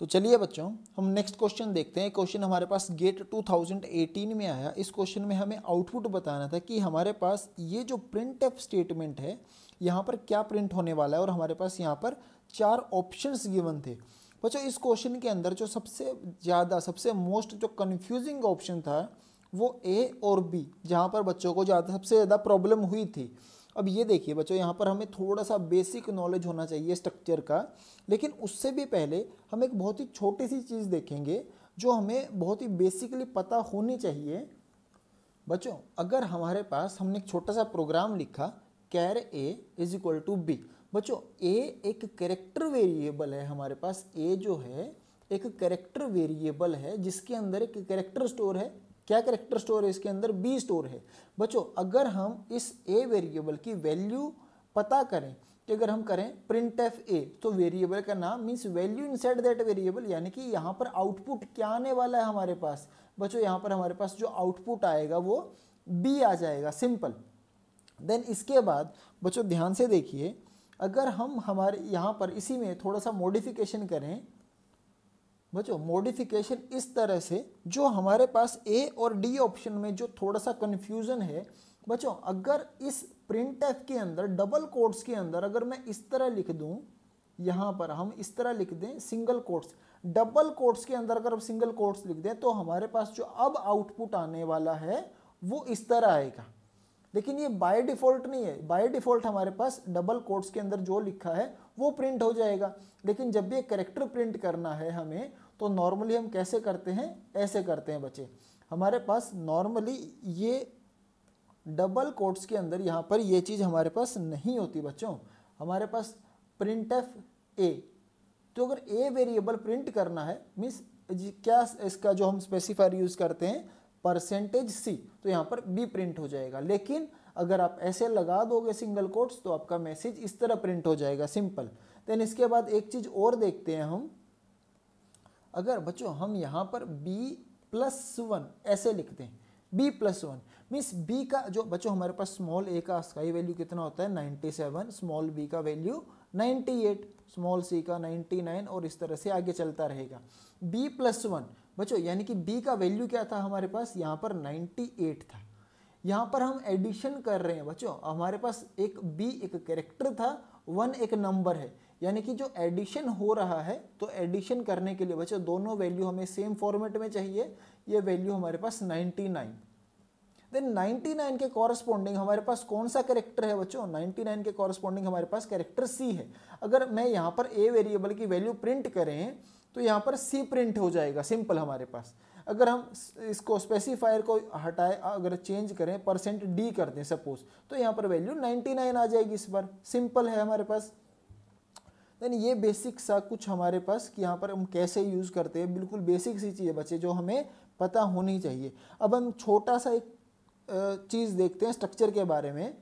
तो चलिए बच्चों हम नेक्स्ट क्वेश्चन देखते हैं। क्वेश्चन हमारे पास गेट 2018 में आया। इस क्वेश्चन में हमें आउटपुट बताना था कि हमारे पास ये जो प्रिंट एफ स्टेटमेंट है यहाँ पर क्या प्रिंट होने वाला है, और हमारे पास यहाँ पर 4 ऑप्शंस गिवन थे। बच्चों इस क्वेश्चन के अंदर जो सबसे मोस्ट जो कन्फ्यूजिंग ऑप्शन था वो ए और बी, जहाँ पर बच्चों को सबसे ज़्यादा प्रॉब्लम हुई थी। अब ये देखिए बच्चों, यहाँ पर हमें थोड़ा सा बेसिक नॉलेज होना चाहिए स्ट्रक्चर का, लेकिन उससे भी पहले हम एक बहुत ही छोटी सी चीज़ देखेंगे जो हमें बहुत ही बेसिकली पता होनी चाहिए। बच्चों अगर हमारे पास हमने एक छोटा सा प्रोग्राम लिखा कैर ए इज इक्वल टू बी। बच्चों ए एक कैरेक्टर वेरिएबल है, हमारे पास ए जो है एक कैरेक्टर वेरिएबल है जिसके अंदर एक कैरेक्टर स्टोर है। क्या कैरेक्टर स्टोर है इसके अंदर? बी स्टोर है। बच्चों अगर हम इस ए वेरिएबल की वैल्यू पता करें कि अगर हम करें प्रिंट एफ ए, तो वेरिएबल का नाम means value inside that variable, यानी कि यहाँ पर आउटपुट क्या आने वाला है हमारे पास। बच्चों यहाँ पर हमारे पास जो आउटपुट आएगा वो बी आ जाएगा, सिंपल। देन इसके बाद बच्चों ध्यान से देखिए, अगर हम हमारे यहाँ पर इसी में थोड़ा सा मॉडिफिकेशन करें, बच्चों मॉडिफिकेशन इस तरह से, जो हमारे पास ए और डी ऑप्शन में जो थोड़ा सा कन्फ्यूजन है बच्चों, अगर इस प्रिंट एफ के अंदर डबल कोट्स के अंदर अगर मैं इस तरह लिख दूं, यहाँ पर हम इस तरह लिख दें सिंगल कोट्स, डबल कोट्स के अंदर अगर हम सिंगल कोट्स लिख दें तो हमारे पास जो अब आउटपुट आने वाला है वो इस तरह आएगा। लेकिन ये बाय डिफॉल्ट नहीं है, बाय डिफॉल्ट हमारे पास डबल कोट्स के अंदर जो लिखा है वो प्रिंट हो जाएगा। लेकिन जब भी एक कैरेक्टर प्रिंट करना है हमें, तो नॉर्मली हम कैसे करते हैं? ऐसे करते हैं बच्चे। हमारे पास नॉर्मली ये डबल कोट्स के अंदर यहाँ पर ये चीज़ हमारे पास नहीं होती बच्चों। हमारे पास प्रिंट एफ ए, तो अगर ए वेरिएबल प्रिंट करना है मीन्स क्या इसका जो हम स्पेसिफायर यूज़ करते हैं परसेंटेज सी, तो यहाँ पर बी प्रिंट हो जाएगा। लेकिन अगर आप ऐसे लगा दोगे सिंगल कोट्स तो आपका मैसेज इस तरह प्रिंट हो जाएगा, सिंपल। देन इसके बाद एक चीज़ और देखते हैं हम, अगर बच्चों हम यहाँ पर b+1 ऐसे लिखते हैं, b+1 मीन्स b का जो बच्चों हमारे पास स्मॉल a का स्काई वैल्यू कितना होता है 97, स्मॉल b का वैल्यू 98, स्मॉल c का 99 और इस तरह से आगे चलता रहेगा। b+1 बच्चों यानी कि b का वैल्यू क्या था हमारे पास? यहाँ पर 98 था। यहाँ पर हम एडिशन कर रहे हैं बच्चों, हमारे पास एक b एक कैरेक्टर था, 1 एक नंबर है, यानी कि जो एडिशन हो रहा है तो एडिशन करने के लिए बच्चों दोनों वैल्यू हमें सेम फॉर्मेट में चाहिए। ये वैल्यू हमारे पास 99। देन 99 के कॉरस्पॉन्डिंग हमारे पास कौन सा कैरेक्टर है बच्चों? 99 के कॉरस्पॉन्डिंग हमारे पास कैरेक्टर सी है। अगर मैं यहाँ पर ए वेरिएबल की वैल्यू प्रिंट करें तो यहाँ पर सी प्रिंट हो जाएगा, सिंपल हमारे पास। अगर हम इसको स्पेसिफायर को हटाए, अगर चेंज करें %d कर दें सपोज, तो यहाँ पर वैल्यू 99 आ जाएगी इस बार, सिंपल है हमारे पास। देन ये बेसिक सा कुछ हमारे पास कि यहाँ पर हम कैसे यूज़ करते हैं, बिल्कुल बेसिक सी चीज़ है बच्चे जो हमें पता होनी चाहिए। अब हम छोटा सा एक चीज़ देखते हैं स्ट्रक्चर के बारे में।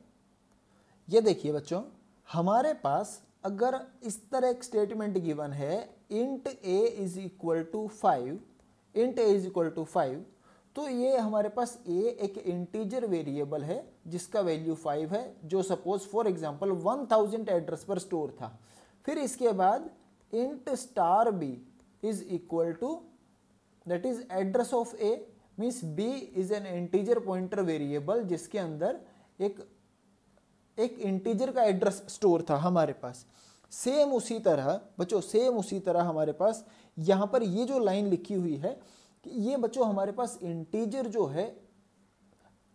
ये देखिए बच्चों, हमारे पास अगर इस तरह एक स्टेटमेंट गिवन है int a is equal to 5, int a is equal to 5, तो ये हमारे पास a एक इंटीजर वेरिएबल है जिसका वैल्यू 5 है, जो सपोज फॉर एग्जांपल 1000 एड्रेस पर स्टोर था। फिर इसके बाद int star b is equal to that is address of a, means b is an integer pointer variable जिसके अंदर एक इंटीजर का एड्रेस स्टोर था हमारे पास। सेम उसी तरह बच्चों, सेम उसी तरह हमारे पास यहाँ पर ये जो लाइन लिखी हुई है कि ये बच्चों हमारे पास इंटीजर जो है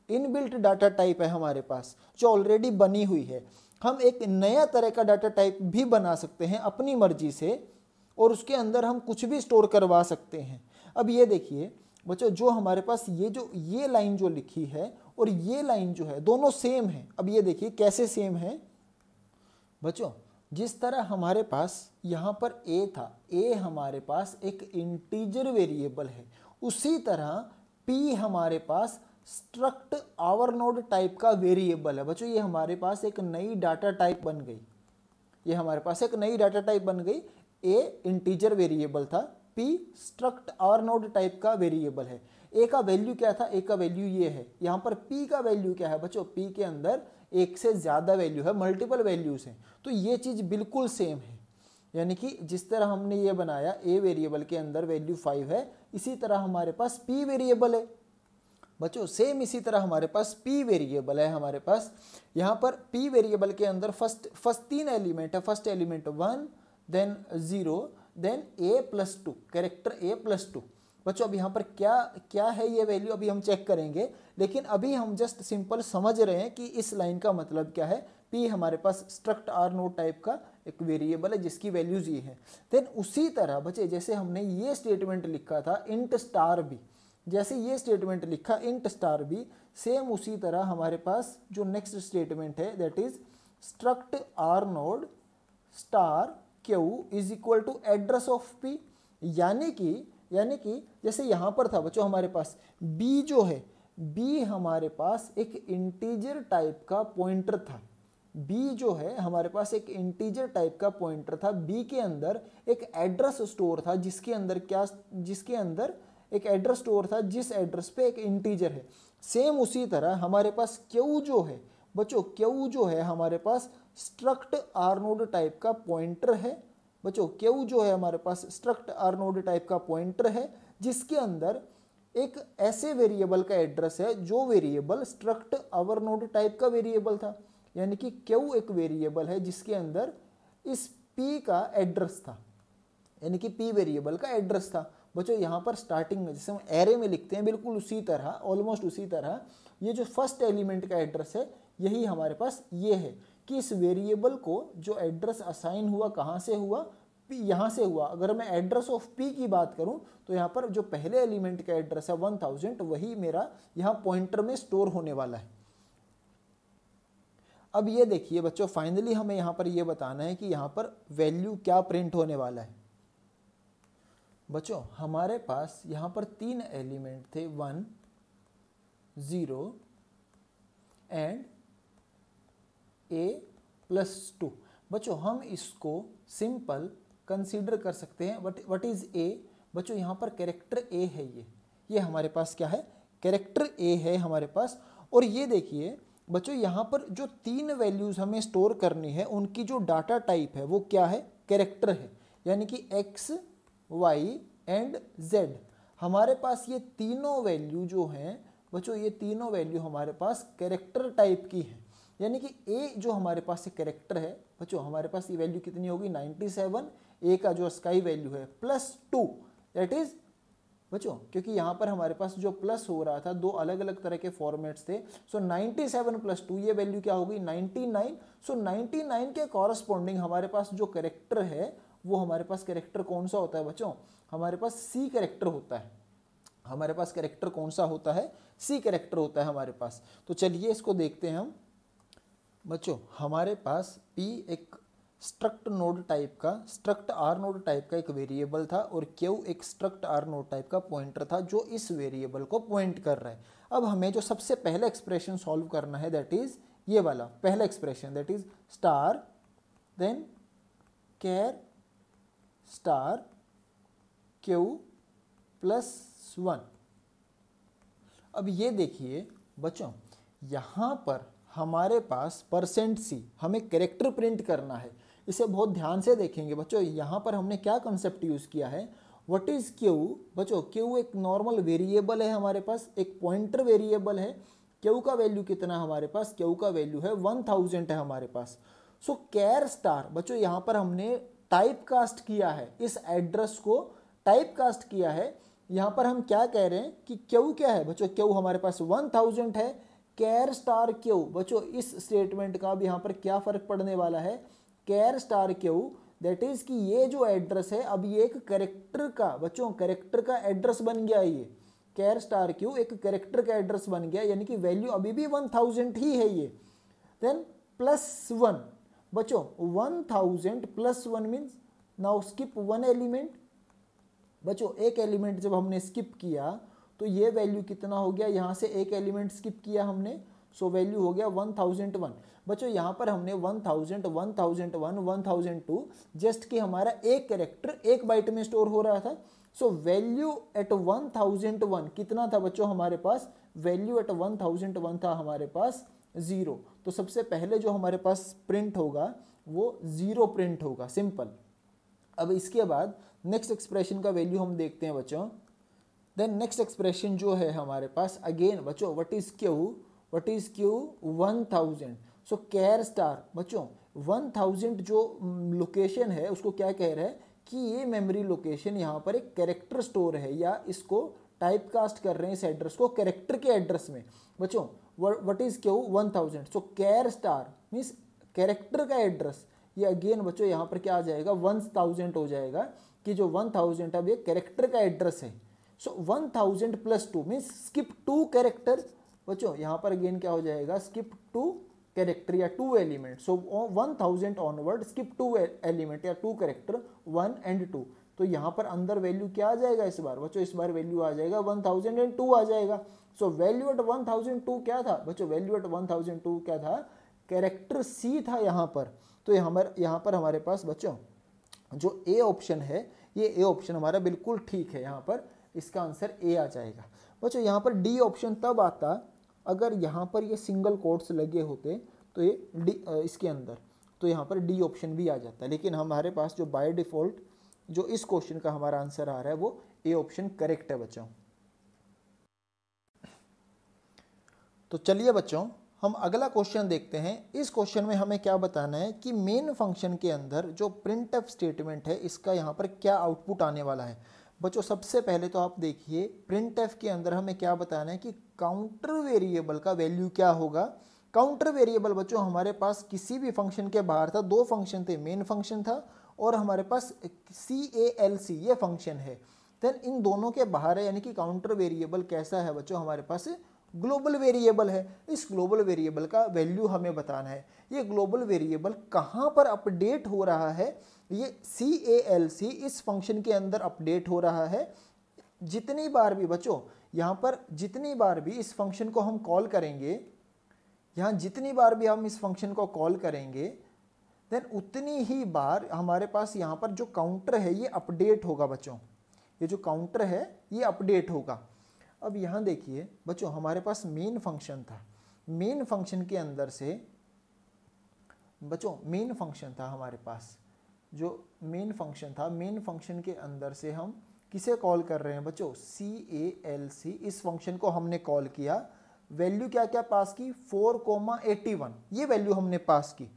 इनबिल्ट डाटा टाइप है हमारे पास, जो ऑलरेडी बनी हुई है। हम एक नया तरह का डाटा टाइप भी बना सकते हैं अपनी मर्जी से, और उसके अंदर हम कुछ भी स्टोर करवा सकते हैं। अब ये देखिए बच्चों, जो हमारे पास ये लाइन जो लिखी है और ये लाइन जो है दोनों सेम है। अब ये देखिए कैसे सेम है बच्चों, जिस तरह हमारे पास यहाँ पर a था, a हमारे पास एक इंटीजर वेरिएबल है, उसी तरह p हमारे पास स्ट्रक्ट आवर नोड टाइप का वेरिएबल है। बच्चों ये हमारे पास एक नई डाटा टाइप बन गई, ये हमारे पास एक नई डाटा टाइप बन गई। a इंटीजर वेरिएबल था, p struct our node type का वेरिएबल है। a का वैल्यू क्या था? a का वैल्यू ये है। यहाँ पर p का वैल्यू क्या है बच्चों? p के अंदर एक से ज़्यादा वैल्यू है, मल्टीपल वैल्यूज हैं, तो ये चीज़ बिल्कुल सेम है। यानी कि जिस तरह हमने ये बनाया a वेरिएबल के अंदर वैल्यू 5 है, इसी तरह हमारे पास p वेरिएबल है बच्चों, सेम इसी तरह हमारे पास p वेरिएबल है। हमारे पास यहाँ पर p वेरिएबल के अंदर फर्स्ट 3 एलिमेंट है। First element 1, then 0, then a+2, character a+2। बच्चों अब यहाँ पर क्या है ये वैल्यू अभी हम चेक करेंगे, लेकिन अभी हम जस्ट सिंपल समझ रहे हैं कि इस लाइन का मतलब क्या है। p हमारे पास स्ट्रक्ट आर नोड टाइप का एक वेरिएबल है जिसकी वैल्यूज ये है। देन उसी तरह बच्चे जैसे हमने ये स्टेटमेंट लिखा था इंट स्टार बी, जैसे ये स्टेटमेंट लिखा इंट स्टार बी, सेम उसी तरह हमारे पास जो नेक्स्ट स्टेटमेंट है that is struct R node star Q is equal to address of P. यानी कि जैसे यहाँ पर था बच्चों हमारे पास b जो है, b हमारे पास एक इंटीजर टाइप का पॉइंटर था। b जो है हमारे पास एक इंटीजर टाइप का पॉइंटर था। b के अंदर एक एड्रेस स्टोर था जिसके अंदर एक एड्रेस स्टोर था जिस एड्रेस पे एक इंटीजर है। सेम उसी तरह हमारे पास q जो है बच्चों, q जो है हमारे पास स्ट्रक्ट आर नोड टाइप का पॉइंटर है। बच्चों q जो है हमारे पास स्ट्रक्ट आर नोड टाइप का पॉइंटर है जिसके अंदर एक ऐसे वेरिएबल का एड्रेस है जो variable struct our node type का वेरिएबल था। यानी कि q एक वेरिएबल है जिसके अंदर इस p का एड्रेस था, यानी कि p वेरिएबल का एड्रेस था। बच्चों यहाँ पर स्टार्टिंग में जैसे हम एरे में लिखते हैं बिल्कुल उसी तरह, ऑलमोस्ट उसी तरह ये जो फर्स्ट एलिमेंट का एड्रेस है यही हमारे पास ये है कि इस वेरिएबल को जो एड्रेस असाइन हुआ कहाँ से हुआ, यहाँ से हुआ। अगर मैं एड्रेस ऑफ p की बात करूँ तो यहाँ पर जो पहले एलिमेंट का एड्रेस है 1000 वही मेरा यहाँ पॉइंटर में स्टोर होने वाला है। अब ये देखिए बच्चों फाइनली हमें यहाँ पर ये बताना है कि यहाँ पर वैल्यू क्या प्रिंट होने वाला है। बच्चों हमारे पास यहाँ पर 3 एलिमेंट थे 1, 0 एंड a+2। बच्चों हम इसको सिंपल कंसीडर कर सकते हैं। What is a? बच्चों यहाँ पर कैरेक्टर a है, ये हमारे पास क्या है, कैरेक्टर a है हमारे पास। और ये देखिए बच्चों यहाँ पर जो 3 वैल्यूज हमें स्टोर करनी है उनकी जो डाटा टाइप है वो क्या है, कैरेक्टर है। यानी कि x, y एंड z हमारे पास ये तीनों वैल्यू जो हैं बच्चों, ये तीनों वैल्यू हमारे पास कैरेक्टर टाइप की है। यानी कि a जो हमारे पास एक कैरेक्टर है बच्चों, हमारे पास ये वैल्यू कितनी होगी 97, a का जो स्काई वैल्यू है +2 दैट इज बच्चों, क्योंकि यहाँ पर हमारे पास जो प्लस हो रहा था 2 अलग अलग तरह के फॉर्मेट्स थे। सो 97 + 2 ये वैल्यू क्या होगी 99। सो 99 के कॉरस्पॉन्डिंग हमारे पास जो कैरेक्टर है वो हमारे पास कैरेक्टर कौन सा होता है बच्चों, हमारे पास C कैरेक्टर होता है। हमारे पास कैरेक्टर कौन सा होता है, C कैरेक्टर होता है हमारे पास। तो चलिए इसको देखते हैं हम बच्चों। हमारे पास P एक स्ट्रक्ट नोड टाइप का, स्ट्रक्ट आर नोड टाइप का एक वेरिएबल था और Q एक स्ट्रक्ट आर नोड टाइप का पॉइंटर था जो इस वेरिएबल को पॉइंट कर रहा है। अब हमें जो सबसे पहला एक्सप्रेशन सॉल्व करना है दैट इज ये वाला पहला expression that is star then char star Q+1। अब ये देखिए बच्चों यहाँ पर हमारे पास %C हमें कैरेक्टर प्रिंट करना है। इसे बहुत ध्यान से देखेंगे बच्चों। यहाँ पर हमने क्या कंसेप्ट यूज़ किया है, व्हाट इज़ Q बच्चों, Q एक नॉर्मल वेरिएबल है हमारे पास, एक पॉइंटर वेरिएबल है। Q का वैल्यू कितना हमारे पास, Q का वैल्यू है 1000 है हमारे पास। सो कैर स्टार बच्चों यहाँ पर हमने टाइप कास्ट किया है, इस एड्रेस को टाइप कास्ट किया है। यहाँ पर हम क्या कह रहे हैं कि Q क्या है बच्चों, Q हमारे पास 1000 है। कैर स्टार Q बच्चों इस स्टेटमेंट का अब यहाँ पर क्या फ़र्क पड़ने वाला है, कैर स्टार Q दैट इज़ कि ये जो एड्रेस है अब ये एक कैरेक्टर का बच्चों, कैरेक्टर का एड्रेस बन गया। ये कैर स्टार Q एक कैरेक्टर का एड्रेस बन गया, यानी कि वैल्यू अभी भी 1000 ही है ये। देन +1 बच्चों 1000 +1 मीन्स नाउ स्किप 1 एलिमेंट। बच्चों एक एलिमेंट जब हमने स्किप किया तो ये वैल्यू कितना हो गया, यहाँ से एक एलिमेंट स्किप किया हमने, सो वैल्यू हो गया 1001। बच्चों यहाँ पर हमने 1000, 1001, 1002 जस्ट कि हमारा एक कैरेक्टर 1 बाइट में स्टोर हो रहा था। सो वैल्यू एट 1001 कितना था बच्चों हमारे पास, वैल्यू एट 1001 था हमारे पास 0। तो सबसे पहले जो हमारे पास प्रिंट होगा वो 0 प्रिंट होगा, सिंपल। अब इसके बाद नेक्स्ट एक्सप्रेशन का वैल्यू हम देखते हैं बच्चों। देन नेक्स्ट एक्सप्रेशन जो है हमारे पास अगेन बच्चों what is Q 1000। So char star बच्चों 1000 जो लोकेशन है उसको क्या कह रहा है कि ये मेमोरी लोकेशन यहाँ पर एक कैरेक्टर स्टोर है, या इसको टाइप कास्ट कर रहे हैं इस एड्रेस को कैरेक्टर के एड्रेस में। बच्चों what is Q 1000, so char star means character का एड्रेस। ये अगेन बच्चों यहाँ पर क्या आ जाएगा 1000 हो जाएगा, कि जो 1000 अब ये कैरेक्टर का एड्रेस है। सो 1000 प्लस 2 मीन्स स्किप 2 कैरेक्टर। बच्चों यहाँ पर अगेन क्या हो जाएगा स्किप 2 कैरेक्टर या 2 एलिमेंट। सो 1000 ऑनवर्ड स्किप 2 एलिमेंट या 2 कैरेक्टर 1 एंड 2। तो यहाँ पर अंदर वैल्यू क्या आ जाएगा इस बार बच्चों, इस बार वैल्यू आ जाएगा 1002 आ जाएगा। सो वैल्यू एट 1002 क्या था बच्चों, वैल्यू एट 1002 क्या था, कैरेक्टर सी था यहाँ पर। तो यहाँ पर हमारे पास बच्चों जो ए ऑप्शन है, ये ए ऑप्शन हमारा बिल्कुल ठीक है, यहाँ पर इसका आंसर ए आ जाएगा। बच्चों यहाँ पर डी ऑप्शन तब आता अगर यहाँ पर ये सिंगल कोट्स लगे होते, तो ये डी इसके अंदर, तो यहाँ पर डी ऑप्शन भी आ जाता है। लेकिन हमारे पास जो बाय डिफ़ॉल्ट जो इस क्वेश्चन का हमारा आंसर आ रहा है वो ए ऑप्शन करेक्ट है बच्चों। तो चलिए बच्चों हम अगला क्वेश्चन देखते हैं। इस क्वेश्चन में हमें क्या बताना है कि मेन फंक्शन के अंदर जो प्रिंटफ स्टेटमेंट है इसका यहाँ पर क्या आउटपुट आने वाला है। बच्चों सबसे पहले तो आप देखिए प्रिंटफ के अंदर हमें क्या बताना है कि काउंटर वेरिएबल का वैल्यू क्या होगा। काउंटर वेरिएबल बच्चों हमारे पास किसी भी फंक्शन के बाहर था, दो फंक्शन थे, मेन फंक्शन था और हमारे पास CALC ये फंक्शन है। देन इन दोनों के बाहर है, यानी कि काउंटर वेरिएबल कैसा है बच्चों, हमारे पास ग्लोबल वेरिएबल है। इस ग्लोबल वेरिएबल का वैल्यू हमें बताना है। ये ग्लोबल वेरिएबल कहाँ पर अपडेट हो रहा है, ये CALC इस फंक्शन के अंदर अपडेट हो रहा है। जितनी बार भी बच्चों यहाँ पर जितनी बार भी इस फंक्शन को हम कॉल करेंगे, यहाँ जितनी बार भी हम इस फंक्शन को कॉल करेंगे देन उतनी ही बार हमारे पास यहाँ पर जो काउंटर है ये अपडेट होगा बच्चों। ये जो काउंटर है ये अपडेट होगा। अब यहाँ देखिए बच्चों हमारे पास मेन फंक्शन था, मेन फंक्शन के अंदर से बच्चों मेन फंक्शन था हमारे पास, जो मेन फंक्शन था, मेन फंक्शन के अंदर से हम किसे कॉल कर रहे हैं बच्चों, CALC इस फंक्शन को हमने कॉल किया। वैल्यू क्या क्या पास की 4,81 ये वैल्यू हमने पास की।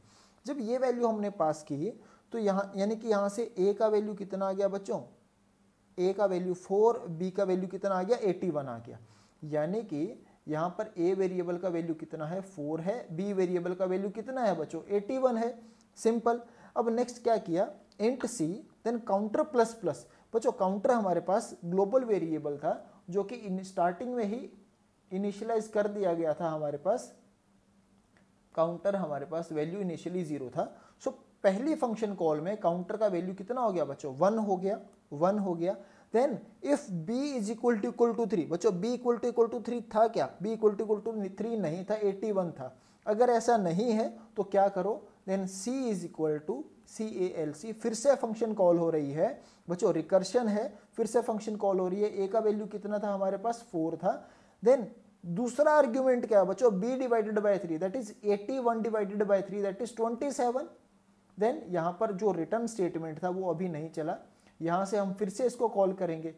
जब ये वैल्यू हमने पास की तो यहाँ यानी कि यहाँ से a का वैल्यू कितना आ गया बच्चों, a का वैल्यू 4, b का वैल्यू कितना आ गया 81 आ गया। यानी कि यहाँ पर a वेरिएबल का वैल्यू कितना है 4 है, b वेरिएबल का वैल्यू कितना है बच्चों 81 है, सिंपल। अब नेक्स्ट क्या किया int c then counter plus plus. बच्चों काउंटर हमारे पास ग्लोबल वेरिएबल था जो कि स्टार्टिंग में ही इनिशियलाइज कर दिया गया था। हमारे पास काउंटर हमारे पास वैल्यू इनिशियली 0 था। सो पहली फंक्शन कॉल में काउंटर का वैल्यू कितना हो गया बच्चों 1 हो गया, 1 हो गया। Then if b is equal to 3 बच्चों b इक्वल टू 3 था क्या, b इक्वल टू 3 नहीं था, 81 था। अगर ऐसा नहीं है तो क्या करो, then c is equal to CALC फिर से फंक्शन कॉल हो रही है बच्चों, रिकर्शन है, फिर से फंक्शन कॉल हो रही है। a का वैल्यू कितना था हमारे पास 4 था। देन दूसरा आर्ग्यूमेंट क्या है बच्चों b divided by 3 that is 81 divided by 3 that is 27। Then यहाँ पर जो रिटर्न स्टेटमेंट था वो अभी नहीं चला, यहाँ से हम फिर से इसको कॉल करेंगे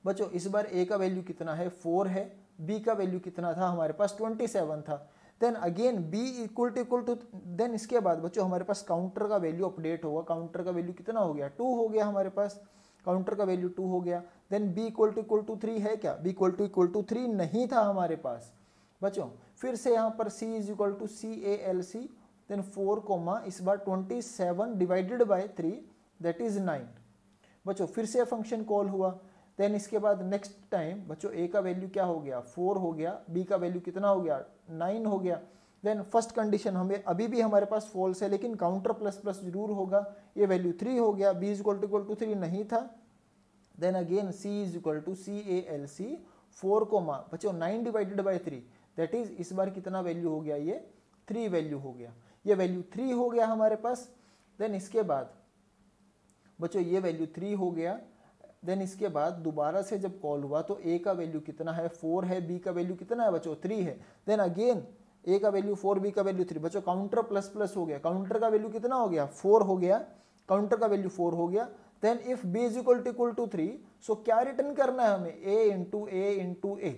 बच्चों। इस बार a का वैल्यू कितना है 4 है, b का वैल्यू कितना था हमारे पास 27 था। Then again b equal to then इसके बाद बच्चों हमारे पास काउंटर का वैल्यू अपडेट होगा। काउंटर का वैल्यू कितना हो गया 2 हो गया हमारे पास, काउंटर का वैल्यू 2 हो गया। देन b इक्वल टू 3 है क्या, b इक्वल टू 3 नहीं था हमारे पास बच्चों। फिर से यहाँ पर c is equal to CALC then 4 इस बार 27 डिवाइडेड बाय 3 दैट इज 9 बच्चों। फिर से फंक्शन कॉल हुआ। देन इसके बाद नेक्स्ट टाइम बच्चों a का वैल्यू क्या हो गया 4 हो गया, b का वैल्यू कितना हो गया 9 हो गया। देन फर्स्ट कंडीशन हमें अभी भी हमारे पास फॉल्स है, लेकिन काउंटर प्लस प्लस जरूर होगा, ये वैल्यू 3 हो गया, b इज इक्वल टू 3 नहीं था। Then again c is equal to CALC 4 बच्चों 9 डिवाइडेड बाय 3 दैट इज इस बार कितना वैल्यू हो गया, ये 3 वैल्यू हो गया, ये वैल्यू 3 हो गया हमारे पास। देन इसके बाद बच्चों ये वैल्यू 3 हो गया। देन इसके बाद दोबारा से जब कॉल हुआ तो a का वैल्यू कितना है 4 है, b का वैल्यू कितना है बच्चों 3 है। देन अगेन a का वैल्यू 4, b का वैल्यू 3 बच्चों, काउंटर प्लस प्लस हो गया, काउंटर का वैल्यू कितना हो गया 4 हो गया। काउंटर का वैल्यू 4 हो गया। Then if b is equal to 3, so क्या रिटर्न करना है हमें, a इंटू a।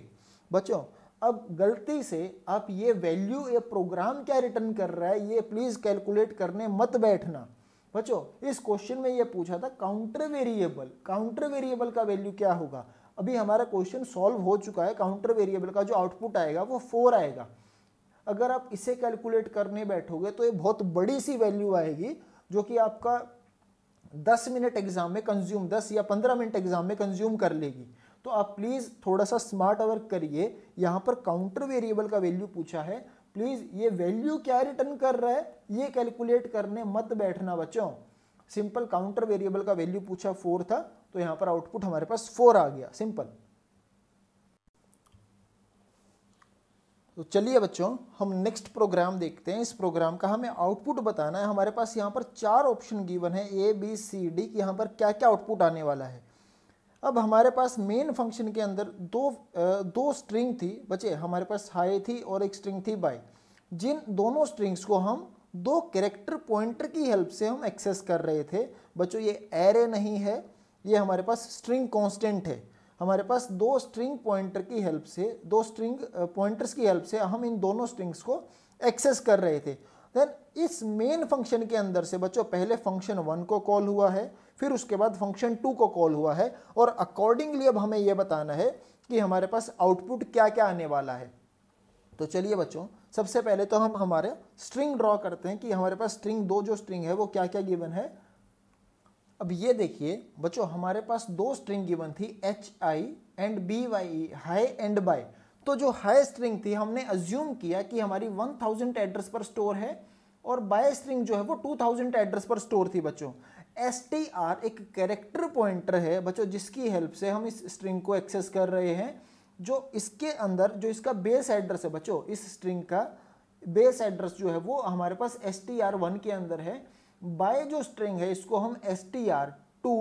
बच्चों अब गलती से आप ये वैल्यू, ये प्रोग्राम क्या रिटर्न कर रहा है ये प्लीज कैलकुलेट करने मत बैठना। बच्चों इस क्वेश्चन में ये पूछा था काउंटर वेरिएबल का वैल्यू क्या होगा। अभी हमारा क्वेश्चन सॉल्व हो चुका है, काउंटर वेरिएबल का जो आउटपुट आएगा वो 4 आएगा। अगर आप इसे कैलकुलेट करने बैठोगे तो ये बहुत बड़ी सी वैल्यू आएगी, जो कि आपका 10 मिनट एग्जाम में कंज्यूम, 10 या 15 मिनट एग्जाम में कंज्यूम कर लेगी। तो आप प्लीज थोड़ा सा स्मार्ट वर्क करिए। यहाँ पर काउंटर वेरिएबल का वैल्यू पूछा है, प्लीज ये वैल्यू क्या रिटर्न कर रहा है ये कैलकुलेट करने मत बैठना बच्चों। सिंपल काउंटर वेरिएबल का वैल्यू पूछा 4 था, तो यहाँ पर आउटपुट हमारे पास 4 आ गया, सिंपल। तो चलिए बच्चों हम नेक्स्ट प्रोग्राम देखते हैं। इस प्रोग्राम का हमें आउटपुट बताना है। हमारे पास यहाँ पर 4 ऑप्शन गिवन है A B C D कि यहाँ पर क्या क्या आउटपुट आने वाला है। अब हमारे पास मेन फंक्शन के अंदर दो स्ट्रिंग थी बच्चे, हमारे पास हाई थी और एक स्ट्रिंग थी बाय। जिन दोनों स्ट्रिंग्स को हम 2 कैरेक्टर पॉइंटर की हेल्प से हम एक्सेस कर रहे थे। बच्चों ये एरे नहीं है, ये हमारे पास स्ट्रिंग कांस्टेंट है। हमारे पास 2 स्ट्रिंग पॉइंटर की हेल्प से, 2 स्ट्रिंग पॉइंटर्स की हेल्प से हम इन दोनों स्ट्रिंग्स को एक्सेस कर रहे थे। देन इस मेन फंक्शन के अंदर से बच्चों पहले फंक्शन 1 को कॉल हुआ है, फिर उसके बाद फंक्शन 2 को कॉल हुआ है, और अकॉर्डिंगली अब हमें यह बताना है कि हमारे पास आउटपुट क्या क्या आने वाला है। तो चलिए बच्चों सबसे पहले तो हम हमारे स्ट्रिंग ड्रॉ करते हैं कि हमारे पास स्ट्रिंग 2 जो स्ट्रिंग है वो क्या क्या गिवन है। अब ये देखिए बच्चों हमारे पास 2 स्ट्रिंग गिवन थी HI and BYE, hi and bye. तो जो हाई स्ट्रिंग थी हमने अज्यूम किया कि हमारी 1000 एड्रेस पर स्टोर है, और बाय स्ट्रिंग जो है वो 2000 एड्रेस पर स्टोर थी। बच्चों STR एक कैरेक्टर पॉइंटर है बच्चों, जिसकी हेल्प से हम इस स्ट्रिंग को एक्सेस कर रहे हैं। जो इसके अंदर जो इसका बेस एड्रेस है बच्चों, इस स्ट्रिंग का बेस एड्रेस जो है वो हमारे पास STR1 के अंदर है। बाय जो स्ट्रिंग है इसको हम STR2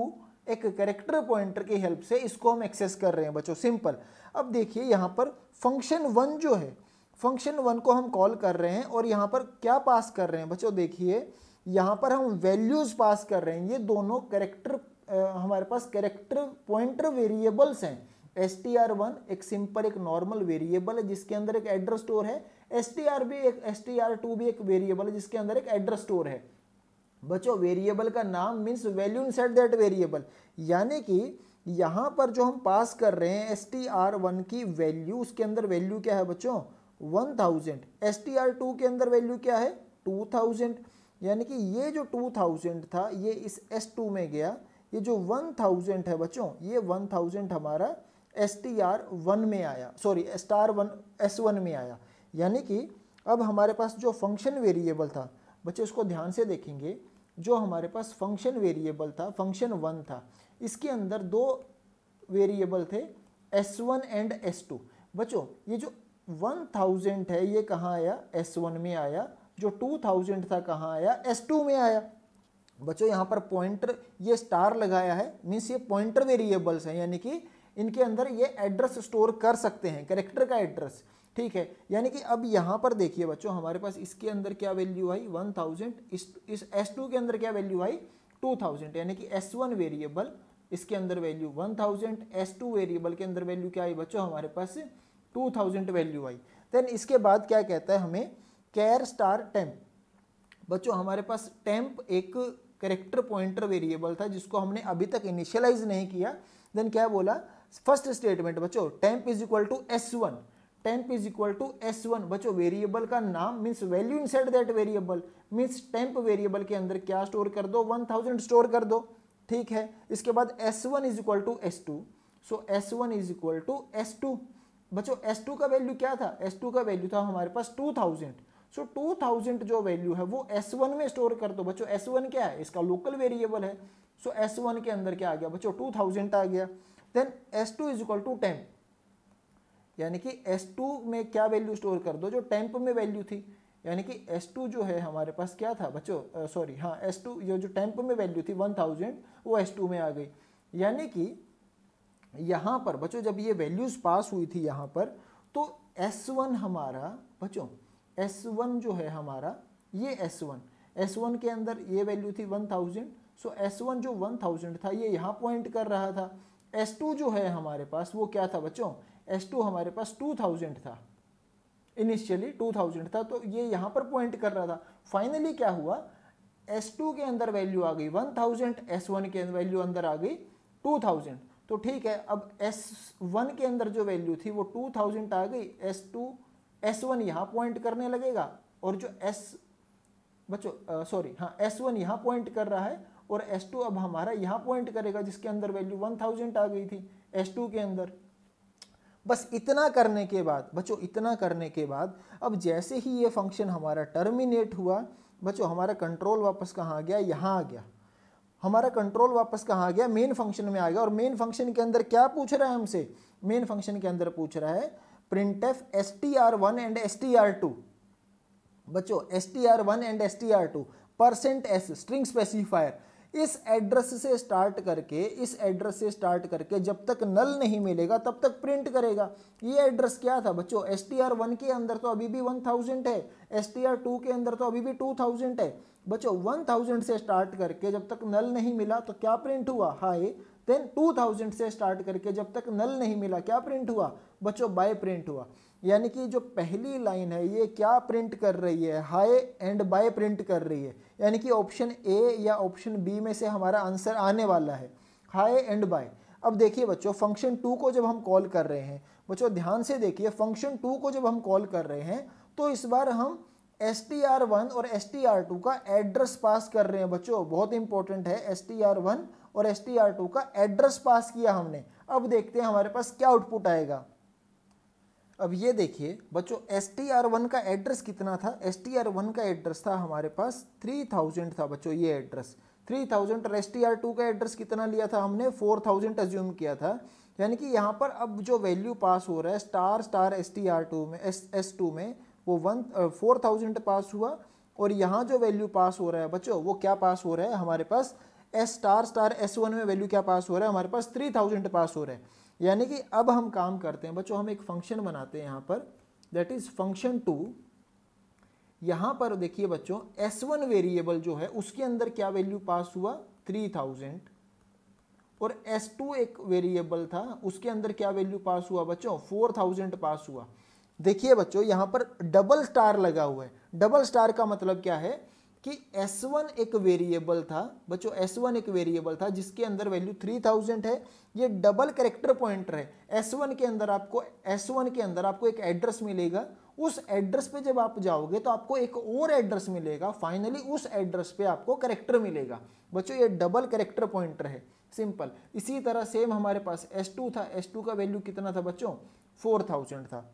एक कैरेक्टर पॉइंटर की हेल्प से इसको हम एक्सेस कर रहे हैं बच्चों, सिंपल। अब देखिए यहाँ पर फंक्शन 1 जो है, फंक्शन 1 को हम कॉल कर रहे हैं और यहाँ पर क्या पास कर रहे हैं बच्चों, देखिए यहाँ पर हम वैल्यूज पास कर रहे हैं। ये दोनों कैरेक्टर हमारे पास कैरेक्टर पॉइंटर वेरिएबल्स हैं। STR1 एक सिंपल एक नॉर्मल वेरिएबल है जिसके अंदर एक एड्रेस स्टोर है, STR2 भी एक वेरिएबल है जिसके अंदर एक एड्रेस स्टोर है। बच्चों वेरिएबल का नाम means value inside that variable, यानी कि यहाँ पर जो हम पास कर रहे हैं STR1 की वैल्यू, उसके अंदर वैल्यू क्या है बच्चों 1000। STR2 के अंदर वैल्यू क्या है 2000, यानी कि ये जो 2000 था ये इस S2 में गया। ये जो 1000 है बच्चों, ये 1000 हमारा STR1 में आया, सॉरी S1 में आया। यानी कि अब हमारे पास जो फंक्शन वेरिएबल था बच्चे, उसको ध्यान से देखेंगे, जो हमारे पास फंक्शन वेरिएबल था फंक्शन 1 था, इसके अंदर 2 वेरिएबल थे S1 एंड S2। बच्चों ये जो 1000 है ये कहाँ आया S1 में आया, जो 2000 था कहाँ आया S2 में आया। बच्चों यहाँ पर पॉइंटर ये स्टार लगाया है, मीन्स ये पॉइंटर वेरिएबल्स हैं, यानी कि इनके अंदर ये एड्रेस स्टोर कर सकते हैं, कैरेक्टर का एड्रेस, ठीक है। यानी कि अब यहाँ पर देखिए बच्चों हमारे पास इसके अंदर क्या वैल्यू आई 1000, इस S2 के अंदर क्या वैल्यू आई 2000, यानी कि S1 वेरिएबल इसके अंदर वैल्यू 1000, S2 वेरिएबल के अंदर वैल्यू क्या आई बच्चों हमारे पास 2000 वैल्यू आई। देन इसके बाद क्या कहता है हमें कैर स्टार टेम्प। बच्चों हमारे पास टेम्प एक कैरेक्टर पॉइंटर वेरिएबल था जिसको हमने अभी तक इनिशियलाइज नहीं किया। देन क्या बोला फर्स्ट स्टेटमेंट बच्चों temp is equal to S1, temp is equal to S1। बच्चों वेरिएबल का नाम means value inside that variable, means temp variable के अंदर क्या स्टोर कर दो 1000 स्टोर कर दो, ठीक है। इसके बाद S1 is equal to S2, so S1 is equal to S2। बच्चों S2 का वैल्यू क्या था, S2 का वैल्यू था हमारे पास 2000, सो 2000 जो वैल्यू है वो S1 में स्टोर कर दो। बच्चों S1 क्या है, इसका लोकल वेरिएबल है, सो S1 के अंदर क्या आ गया बच्चों 2000 आ गया। Then S2 is equal to temp, यानी कि S2 में क्या वैल्यू स्टोर कर दो जो टेम्प में वैल्यू थी, यानी कि S2 जो है हमारे पास क्या था बच्चों सॉरी हाँ S2 ये जो टेम्प में वैल्यू थी 1000 वो S2 में आ गई। यानी कि यहाँ पर बच्चों जब ये वैल्यूज पास हुई थी यहाँ पर, तो S1 हमारा बच्चों S1 जो है हमारा ये S1 के अंदर ये वैल्यू थी 1000, सो S1 जो 1000 था ये यहाँ पॉइंट कर रहा था। S2 जो है हमारे पास वो क्या था बच्चों, S2 हमारे पास 2000 था, इनिशियली 2000 था, तो ये यहाँ पर पॉइंट कर रहा था। फाइनली क्या हुआ, S2 के अंदर वैल्यू आ गई 1000, S1 के वैल्यू अंदर आ गई 2000। तो ठीक है, अब S1 के अंदर जो वैल्यू थी वो 2000 आ गई, S1 यहाँ पॉइंट करने लगेगा, और जो S1 यहाँ पॉइंट कर रहा है और S2 अब हमारा यहाँ पॉइंट करेगा, जिसके अंदर वैल्यू 1000 आ गई थी S2 के अंदर। बस इतना करने के बाद बच्चों, इतना करने के बाद अब जैसे ही ये फंक्शन हमारा टर्मिनेट हुआ बच्चों, हमारा कंट्रोल वापस कहाँ आ गया, यहाँ आ गया। हमारा कंट्रोल वापस कहाँ आ गया, मेन फंक्शन में आ गया। और मेन फंक्शन के अंदर क्या पूछ रहा है हमसे, मेन फंक्शन के अंदर पूछ रहा है printf str1 एंड str2 बच्चों, str1 and str2 %s string specifier. इस एड्रेस से स्टार्ट करके जब तक नल नहीं मिलेगा तब तक प्रिंट करेगा। ये एड्रेस क्या था बच्चों, str1 के अंदर तो अभी भी 1000 है, str2 के अंदर तो अभी भी 2000 है बच्चों। 1000 से स्टार्ट करके जब तक नल नहीं मिला तो क्या प्रिंट हुआ, हाई। देन 2000 से स्टार्ट करके जब तक नल नहीं मिला क्या प्रिंट हुआ बच्चों, बाय प्रिंट हुआ। यानी कि जो पहली लाइन है ये क्या प्रिंट कर रही है, हाई एंड बाय प्रिंट कर रही है। यानी कि ऑप्शन ए या ऑप्शन बी में से हमारा आंसर आने वाला है, हाई एंड बाय। अब देखिए बच्चों, फंक्शन 2 को जब हम कॉल कर रहे हैं बच्चों, ध्यान से देखिए, फंक्शन 2 को जब हम कॉल कर रहे हैं तो इस बार हम str1 और str2 का एड्रेस पास कर रहे हैं बच्चों, बहुत इंपॉर्टेंट है। str1 और str2 का एड्रेस पास किया हमने। अब देखते हैं हमारे पास क्या आउटपुट आएगा। अब ये देखिए बच्चों, str1 का एड्रेस कितना था, str1 का एड्रेस था हमारे पास 3000 था बच्चों, ये एड्रेस 3000। और str2 का एड्रेस कितना लिया था हमने, 4000 अज्यूम किया था। यानी कि यहाँ पर अब जो वैल्यू पास हो रहा है स्टार str2 में, S2 में वो 4000 पास हुआ, और यहाँ जो वैल्यू पास हो रहा है बच्चों वो क्या पास हो रहा है हमारे पास, S**S1 में वैल्यू क्या पास हो रहा है हमारे पास, 3000 पास हो रहा है। यानी कि अब हम काम करते हैं बच्चों, हम एक फंक्शन बनाते हैं यहाँ पर, दैट इज फंक्शन 2। यहाँ पर देखिए बच्चों, S1 वेरिएबल जो है उसके अंदर क्या वैल्यू पास हुआ, 3000, और S2 एक वेरिएबल था उसके अंदर क्या वैल्यू पास हुआ बच्चों, 4000 पास हुआ। देखिए बच्चों, यहाँ पर डबल स्टार लगा हुआ है। डबल स्टार का मतलब क्या है कि S1 एक वेरिएबल था बच्चों, S1 एक वेरिएबल था जिसके अंदर वैल्यू 3000 है। ये डबल कैरेक्टर पॉइंटर है। S1 के अंदर आपको एक एड्रेस मिलेगा, उस एड्रेस पे जब आप जाओगे तो आपको एक और एड्रेस मिलेगा, फाइनली उस एड्रेस पे आपको कैरेक्टर मिलेगा बच्चों। ये डबल कैरेक्टर पॉइंटर है, सिंपल। इसी तरह सेम हमारे पास S2 था, S2 का वैल्यू कितना था बच्चों, 4000 था।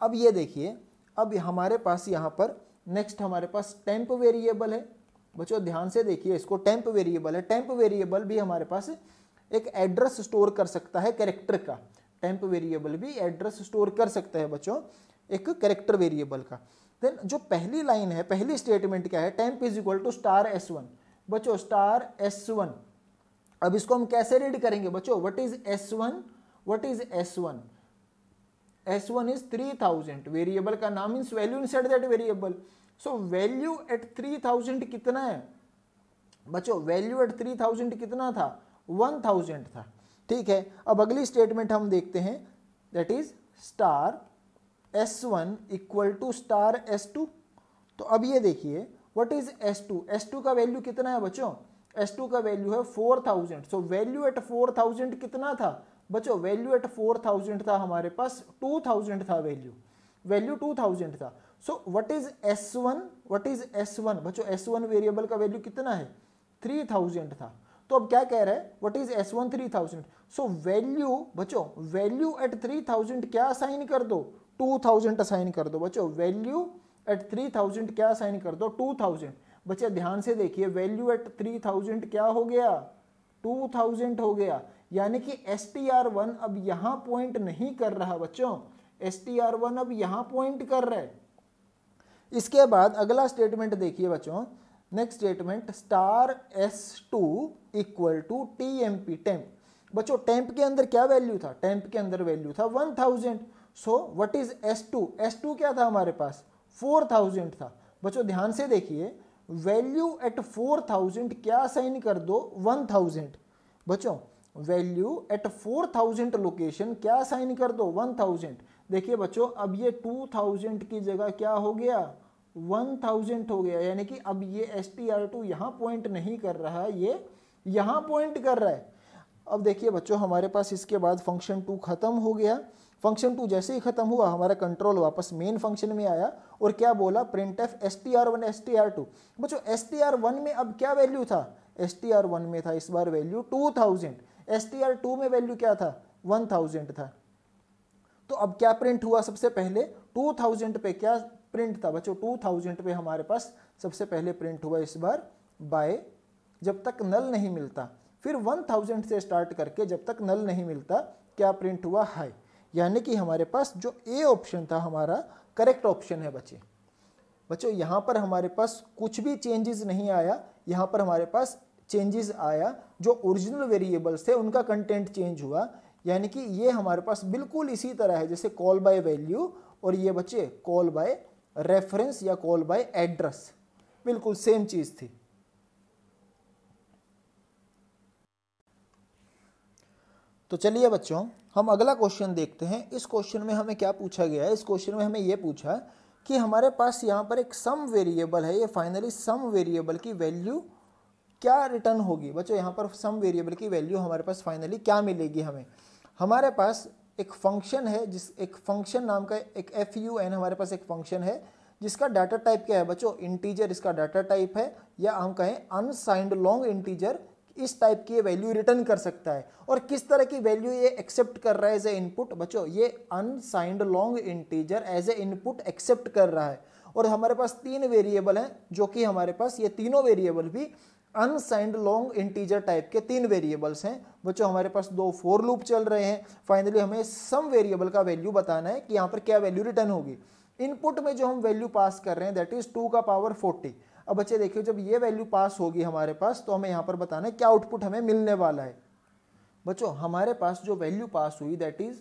अब ये देखिए, अब हमारे पास यहाँ पर नेक्स्ट हमारे पास टेम्प वेरिएबल है बच्चों, ध्यान से देखिए इसको, टेम्प वेरिएबल है। टेम्प वेरिएबल भी हमारे पास एक एड्रेस स्टोर कर सकता है कैरेक्टर का। टेम्प वेरिएबल भी एड्रेस स्टोर कर सकता है बच्चों एक कैरेक्टर वेरिएबल का। देन जो पहली लाइन है, पहली स्टेटमेंट क्या है, temp is equal to *S1 बच्चों, *S1। अब इसको हम कैसे रीड करेंगे बच्चों, what is S1, S1 is 3000, variable का नाम means value inside that variable. So value at 3000 कितना है बच्चों, वैल्यू एट 3000 कितना था, 1000 था। ठीक है, अब अगली स्टेटमेंट हम देखते हैं, that is *S1 equal to *S2। तो अब ये देखिए, व्हाट इज S2 का वैल्यू कितना है बच्चों, S2 का वैल्यू है 4000। सो वैल्यू एट 4000 कितना था बच्चों, वैल्यू एट 4000 था हमारे पास, 2000 था वैल्यू 2000 था। सो व्हाट इज S1 बच्चों, S1 वेरिएबल का वैल्यू कितना है, 3000 था। तो अब क्या कह रहा है, what is S1, 3000। So value बच्चों, वैल्यू एट 3000 क्या असाइन कर दो, 2000 असाइन कर दो बच्चों। वैल्यू एट 3000 क्या असाइन कर दो, 2000। बच्चे ध्यान से देखिए, वैल्यू एट 3000 क्या हो गया, 2000 हो गया। यानी कि str1 अब यहां पॉइंट नहीं कर रहा बच्चों, str1 अब यहां पॉइंट कर रहा है। इसके बाद अगला स्टेटमेंट देखिए बच्चों, next statement *S2 equal to टेम्प। बच्चों टेम्प के अंदर क्या वैल्यू था, टेम्प के अंदर वैल्यू था 1000। सो व्हाट इज S2 क्या था हमारे पास, 4000 था। बच्चों ध्यान से देखिए, वैल्यू एट 4000 क्या असाइन कर दो 1000। बच्चों वैल्यू एट 4000 लोकेशन क्या असाइन कर दो 1000। देखिए बच्चों अब ये 2000 की जगह क्या हो गया 1000 हो गया, यानी कि अब ये str2 यहाँ पॉइंट नहीं कर रहा है, ये यहाँ पॉइंट कर रहा है। अब देखिए बच्चों हमारे पास इसके बाद फंक्शन 2 खत्म हो गया। फंक्शन 2 जैसे ही खत्म हुआ हमारा कंट्रोल वापस मेन फंक्शन में आया और क्या बोला printf str1 str2। बच्चों str1 में अब क्या वैल्यू था, str1 में था इस बार वैल्यू 2000, str2 में वैल्यू क्या था 1000 था। तो अब क्या प्रिंट हुआ, सबसे पहले 2000 पे क्या प्रिंट था बच्चों, 2000 पे हमारे पास सबसे पहले प्रिंट हुआ इस बार बाय, जब तक नल नहीं मिलता। फिर 1000 से स्टार्ट करके जब तक नल नहीं मिलता क्या प्रिंट हुआ हाई, यानी कि हमारे पास जो ए ऑप्शन था हमारा करेक्ट ऑप्शन है बच्चों यहाँ पर हमारे पास कुछ भी चेंजेस नहीं आया, यहाँ पर हमारे पास चेंजेस आया जो ओरिजिनल वेरिएबल्स थे उनका कंटेंट चेंज हुआ, यानी कि ये हमारे पास बिल्कुल इसी तरह है जैसे कॉल बाय वैल्यू और ये बच्चे कॉल बाय रेफरेंस या कॉल बाय एड्रेस, बिल्कुल सेम चीज थी। तो चलिए बच्चों हम अगला क्वेश्चन देखते हैं। इस क्वेश्चन में हमें क्या पूछा गया है, इस क्वेश्चन में हमें यह पूछा कि हमारे पास यहाँ पर एक सम वेरिएबल है, ये फाइनली सम वेरिएबल की वैल्यू क्या रिटर्न होगी। बच्चों यहाँ पर सम वेरिएबल की वैल्यू हमारे पास फाइनली क्या मिलेगी हमें। हमारे पास एक फंक्शन है एक फंक्शन नाम का एक fun हमारे पास एक फंक्शन है जिसका डाटा टाइप क्या है बच्चों इंटीजर, इसका डाटा टाइप है, या हम कहें अनसाइंड लॉन्ग इंटीजर। इस टाइप की वैल्यू रिटर्न कर सकता है और किस तरह की वैल्यू ये एक्सेप्ट कर रहा है एज ए इनपुट। बच्चों ये unsigned long integer as a input accept कर रहा है और हमारे पास 3 वेरिएबल हैं जो कि हमारे पास ये तीनों वेरिएबल भी अनसाइंड लॉन्ग इंटीजर टाइप के 3 वेरिएबल्स हैं। बच्चों हमारे पास 2 फॉर लूप चल रहे हैं। फाइनली हमें सम वेरिएबल का वैल्यू बताना है कि यहाँ पर क्या वैल्यू रिटर्न होगी। इनपुट में जो हम वैल्यू पास कर रहे हैं दैट इज 2 का पावर 40। अब बच्चे देखिए जब ये वैल्यू पास होगी हमारे पास तो हमें यहाँ पर बताना है क्या आउटपुट हमें मिलने वाला है। बच्चों हमारे पास जो वैल्यू पास हुई that is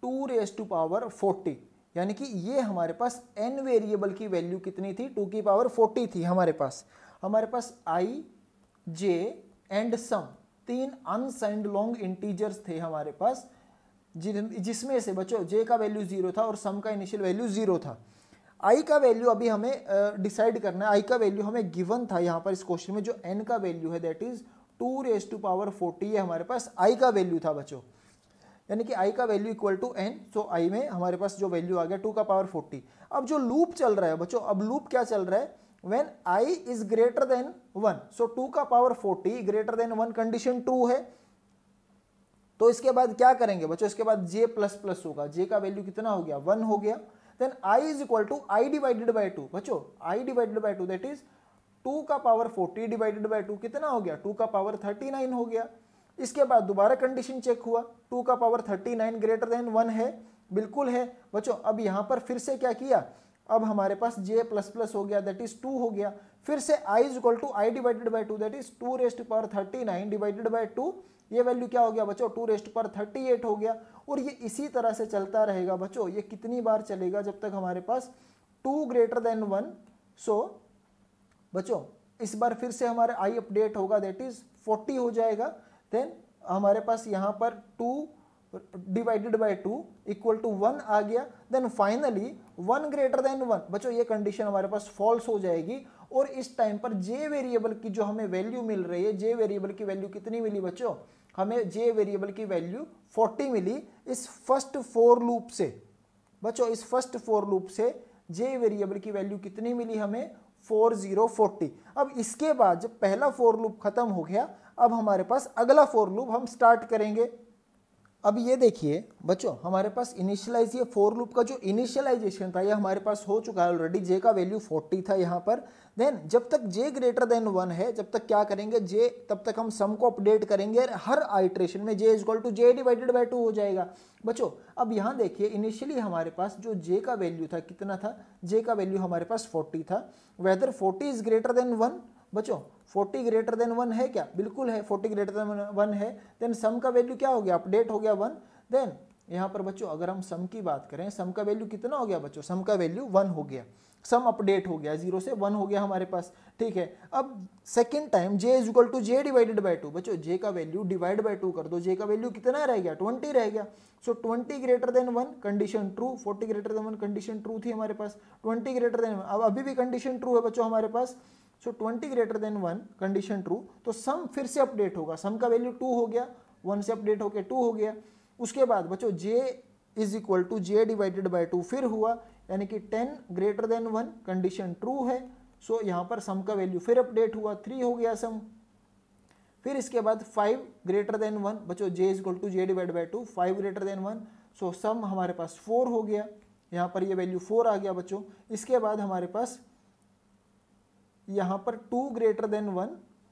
2 raise to power 40, यानी कि ये हमारे पास n वेरिएबल की वैल्यू कितनी थी 2 की पावर 40 थी। हमारे पास i j and sum 3 unsigned long integers थे हमारे पास, जिसमें से बच्चों j का वैल्यू 0 था और सम का इनिशियल वैल्यू 0 था। i का वैल्यू अभी हमें डिसाइड करना है। i का वैल्यू हमें गिवन था यहाँ पर इस क्वेश्चन में, जो n का वैल्यू है that is 2 raise to power 40, ये हमारे पास i का वैल्यू था बच्चों, यानी कि i का value equal to n। So i में हमारे पास जो वैल्यू आ गया 2 का पावर 40। अब जो लूप चल रहा है बच्चों, अब लूप क्या चल रहा है when i is greater than 1, सो 2 का पावर 40 ग्रेटर देन 1 कंडीशन 2 है। तो इसके बाद क्या करेंगे बच्चों, इसके बाद j प्लस प्लस होगा, j का वैल्यू कितना हो गया 1 हो गया। Then i is equal to i divided by 2। बच्चों i divided by 2 that is 2 का पावर 40 डिवाइडेड बाई 2 कितना हो गया 2 का पावर 39 हो गया। इसके बाद दोबारा कंडीशन चेक हुआ 2 का पावर 39 ग्रेटर देन 1 है, बिल्कुल है बच्चों। अब यहां पर फिर से क्या किया, अब हमारे पास j प्लस प्लस हो गया दैट इज 2 हो गया। फिर से i is equal to i divided by 2 that is 2 raise to power 39 divided by 2, ये वैल्यू क्या हो गया बच्चों 2 रेज़ टू पावर 38 हो गया। और ये इसी तरह से चलता रहेगा बच्चों, ये कितनी बार चलेगा जब तक हमारे पास 2 ग्रेटर देन 1। सो बच्चों इस बार फिर से हमारा i अपडेट होगा दैट इज 40 हो जाएगा। देन हमारे पास यहाँ पर 2 डिवाइडेड बाई 2 इक्वल टू 1 आ गया। देन फाइनली 1 ग्रेटर देन 1, बच्चों ये कंडीशन हमारे पास फॉल्स हो जाएगी और इस टाइम पर j वेरिएबल की जो हमें वैल्यू मिल रही है, j वेरिएबल की वैल्यू कितनी मिली बच्चों, हमें j वेरिएबल की वैल्यू 40 मिली इस फर्स्ट फॉर लूप से। बच्चों इस फर्स्ट फॉर लूप से j वेरिएबल की वैल्यू कितनी मिली हमें 4040। अब इसके बाद जब पहला फॉर लूप खत्म हो गया, अब हमारे पास अगला फॉर लूप हम स्टार्ट करेंगे। अब ये देखिए बच्चों हमारे पास इनिशियलाइज, ये फॉर लूप का जो इनिशियलाइजेशन था ये हमारे पास हो चुका है ऑलरेडी, j का वैल्यू 40 था यहाँ पर। देन जब तक j ग्रेटर देन 1 है जब तक क्या करेंगे j, तब तक हम सम को अपडेट करेंगे, हर आइट्रेशन में j equal to j divided by 2 हो जाएगा। बच्चों अब यहाँ देखिए इनिशियली हमारे पास जो j का वैल्यू था कितना था, j का वैल्यू हमारे पास 40 था। वेदर 40 इज ग्रेटर देन 1, बच्चों 40 ग्रेटर देन 1 है क्या, बिल्कुल है 40 ग्रेटर देन 1 है। देन सम का वैल्यू क्या हो गया अपडेट हो गया 1। देन यहाँ पर बच्चों अगर हम सम की बात करें, सम का वैल्यू कितना हो गया बच्चों, सम का वैल्यू 1 हो गया। सम अपडेट हो गया, 0 से 1 हो गया हमारे पास, ठीक है। अब second time j is equal to j divided by 2, बच्चों j का वैल्यू डिवाइड बाई 2 कर दो, j का वैल्यू कितना रह गया 20 रह गया। सो 20 greater than 1 condition true, 40 greater than 1 condition true थी हमारे पास, 20 ग्रेटर देन 1 अब अभी भी कंडीशन ट्रू है बच्चों हमारे पास। सो 20 ग्रेटर देन 1 कंडीशन ट्रू, तो सम फिर से अपडेट होगा, सम का वैल्यू 2 हो गया, 1 से अपडेट होकर 2 हो गया। उसके बाद बच्चों j is equal to j divided by 2 फिर हुआ, यानी कि 10 ग्रेटर देन 1 कंडीशन ट्रू है। सो यहाँ पर सम का वैल्यू फिर अपडेट हुआ, 3 हो गया सम। फिर इसके बाद 5 ग्रेटर देन 1, बच्चों j is equal to j divide by 2, 5 greater than 1, so sum हमारे पास 4 हो गया, यहाँ पर ये वैल्यू 4 आ गया बच्चों। इसके बाद हमारे पास यहाँ पर 2 ग्रेटर देन 1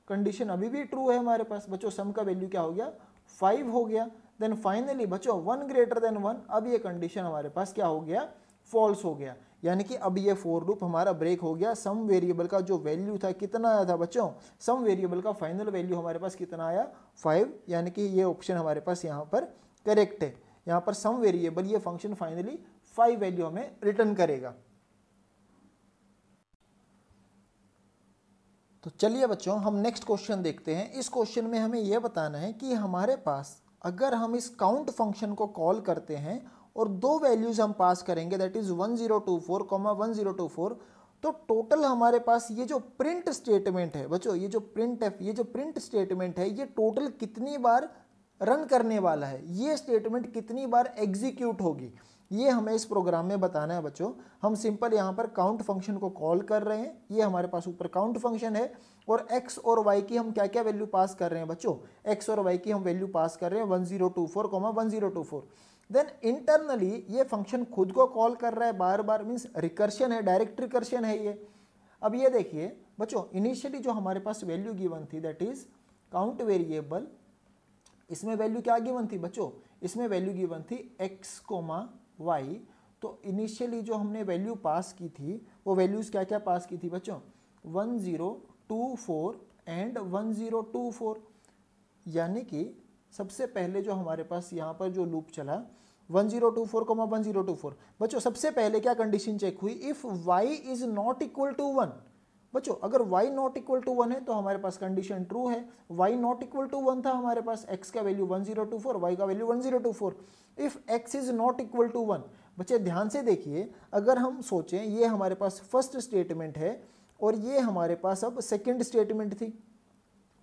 कंडीशन अभी भी ट्रू है हमारे पास बच्चों, सम का वैल्यू क्या हो गया 5 हो गया। देन फाइनली बच्चों 1 ग्रेटर देन 1, अब ये कंडीशन हमारे पास क्या हो गया फॉल्स हो गया, यानी कि अब ये फॉर लूप हमारा ब्रेक हो गया। सम वेरिएबल का जो वैल्यू था कितना आया था बच्चों, सम वेरिएबल का फाइनल वैल्यू हमारे पास कितना आया 5, यानी कि ये ऑप्शन हमारे पास यहाँ पर करेक्ट है। यहाँ पर सम वेरिएबल ये फंक्शन फाइनली 5 वैल्यू हमें रिटर्न करेगा। तो चलिए बच्चों हम नेक्स्ट क्वेश्चन देखते हैं। इस क्वेश्चन में हमें यह बताना है कि हमारे पास अगर हम इस काउंट फंक्शन को कॉल करते हैं और दो वैल्यूज हम पास करेंगे, दैट इज 1024, 1024, तो टोटल हमारे पास ये जो प्रिंट स्टेटमेंट है बच्चों, ये जो प्रिंट स्टेटमेंट है, ये टोटल कितनी बार रन करने वाला है, ये स्टेटमेंट कितनी बार एग्जीक्यूट होगी, ये हमें इस प्रोग्राम में बताना है बच्चों। हम सिंपल यहाँ पर काउंट फंक्शन को कॉल कर रहे हैं, ये हमारे पास ऊपर काउंट फंक्शन है, और x और y की हम क्या क्या वैल्यू पास कर रहे हैं बच्चों, x और y की हम वैल्यू पास कर रहे हैं 1024, 1024। देन इंटरनली ये फंक्शन खुद को कॉल कर रहा है बार बार, मीन्स रिकर्शन है, डायरेक्ट रिकर्शन है ये। अब ये देखिए बच्चों, इनिशियली जो हमारे पास वैल्यू गिवन थी दैट इज काउंट वेरिएबल, इसमें वैल्यू क्या गिवन थी बच्चों, इसमें वैल्यू गिवन थी x, y। तो इनिशियली जो हमने वैल्यू पास की थी वो वैल्यूज क्या क्या पास की थी बच्चों, 1024 एंड 1024, यानी कि सबसे पहले जो हमारे पास यहाँ पर जो लूप चला 1024, 1024, बच्चों सबसे पहले क्या कंडीशन चेक हुई, if y is not equal to 1, बच्चों अगर y नॉट इक्वल टू 1 है तो हमारे पास कंडीशन ट्रू है। y नॉट इक्वल टू 1 था हमारे पास, x का वैल्यू 1024, y का value 1024। If x is not equal to 1, बच्चे ध्यान से देखिए, अगर हम सोचें ये हमारे पास फर्स्ट स्टेटमेंट है और ये हमारे पास अब सेकेंड स्टेटमेंट थी,